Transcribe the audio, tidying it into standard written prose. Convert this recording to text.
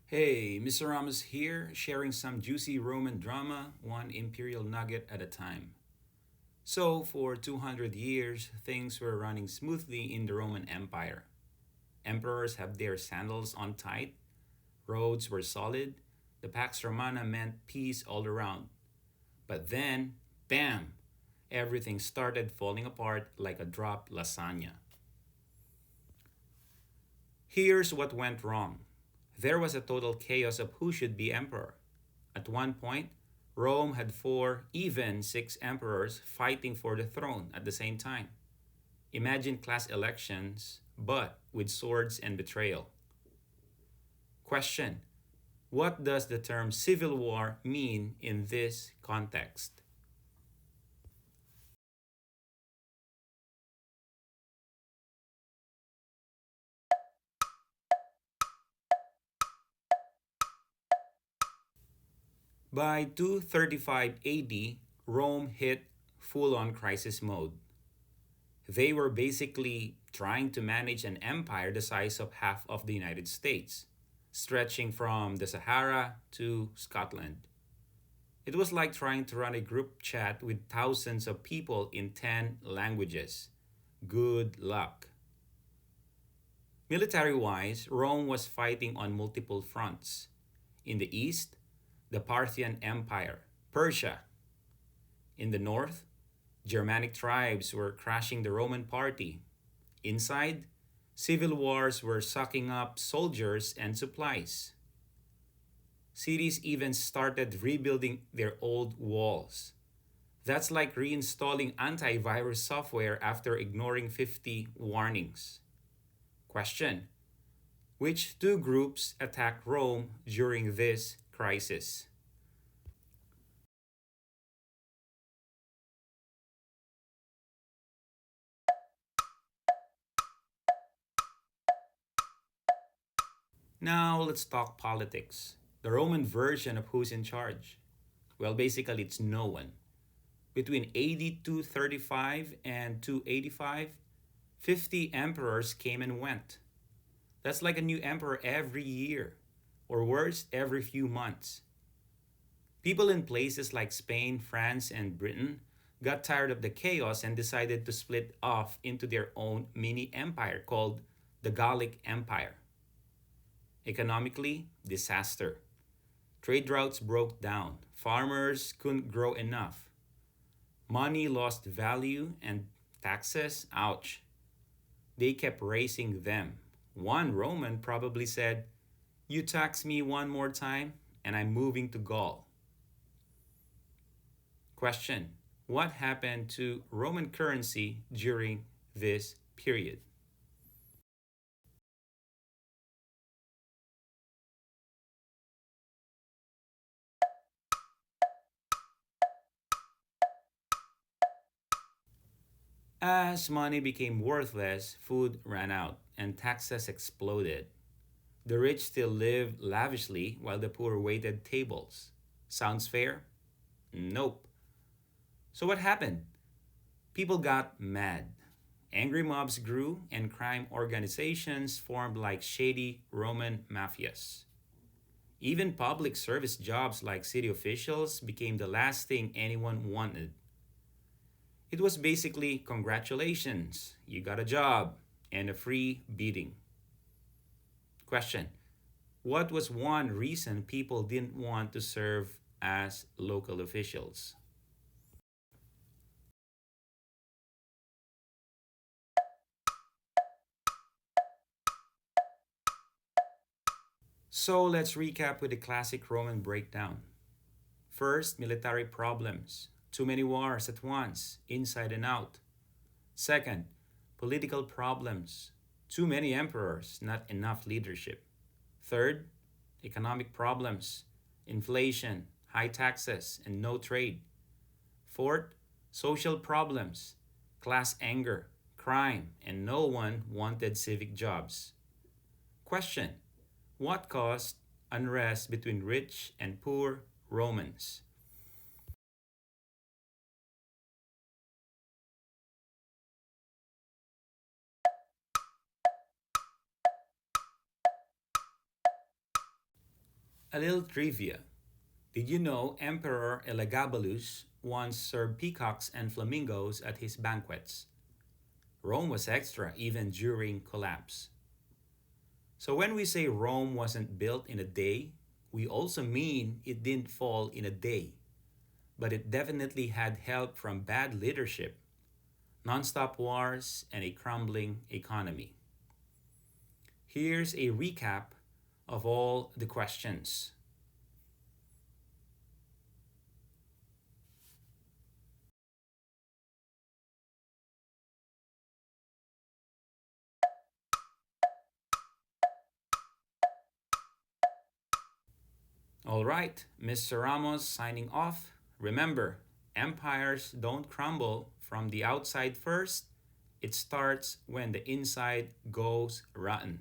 Hey, Mr. Ramos here, sharing some juicy Roman drama, one imperial nugget at a time. So, for 200 years, things were running smoothly in the Roman Empire. Emperors had their sandals on tight, roads were solid, the Pax Romana meant peace all around. But then, bam, everything started falling apart like a dropped lasagna. Here's what went wrong. There was a total chaos of who should be emperor. At one point, Rome had four, even six emperors fighting for the throne at the same time. Imagine class elections, but with swords and betrayal. Question: what does the term civil war mean in this context? By 235 AD, Rome hit full on crisis mode. They were basically trying to manage an empire the size of half of the United States, stretching from the Sahara to Scotland. It was like trying to run a group chat with thousands of people in 10 languages. Good luck. Military wise, Rome was fighting on multiple fronts. In the east, the Parthian Empire, Persia. In the north, Germanic tribes were crashing the Roman party. Inside, civil wars were sucking up soldiers and supplies. Cities even started rebuilding their old walls. That's like reinstalling antivirus software after ignoring 50 warnings. Question: which two groups attacked Rome during this crisis? Now let's talk politics. The Roman version of who's in charge. Well, basically, it's no one. Between AD 235 and 285, 50 emperors came and went. That's like a new emperor every year, or worse, every few months. People in places like Spain, France, and Britain got tired of the chaos and decided to split off into their own mini empire called the Gallic Empire. Economically, disaster. Trade routes broke down. Farmers couldn't grow enough. Money lost value and taxes, ouch. They kept raising them. One Roman probably said, "You tax me one more time, and I'm moving to Gaul." Question: what happened to Roman currency during this period? As money became worthless, food ran out, and taxes exploded. The rich still lived lavishly while the poor waited tables. Sounds fair? Nope. So what happened? People got mad. Angry mobs grew, and crime organizations formed like shady Roman mafias. Even public service jobs like city officials became the last thing anyone wanted. It was basically congratulations, you got a job, and a free beating. Question: what was one reason people didn't want to serve as local officials? So let's recap with the classic Roman breakdown. First, military problems. Too many wars at once, inside and out. Second, political problems. Too many emperors, not enough leadership. Third, economic problems. Inflation, high taxes, and no trade. Fourth, social problems. Class anger, crime, and no one wanted civic jobs. Question: what caused unrest between rich and poor Romans? A little trivia. Did you know Emperor Elagabalus once served peacocks and flamingos at his banquets? Rome was extra even during collapse. So when we say Rome wasn't built in a day, we also mean it didn't fall in a day, but it definitely had help from bad leadership, nonstop wars, and a crumbling economy. Here's a recap of all the questions. All right, Mr. Ramos signing off. Remember, empires don't crumble from the outside first, it starts when the inside goes rotten.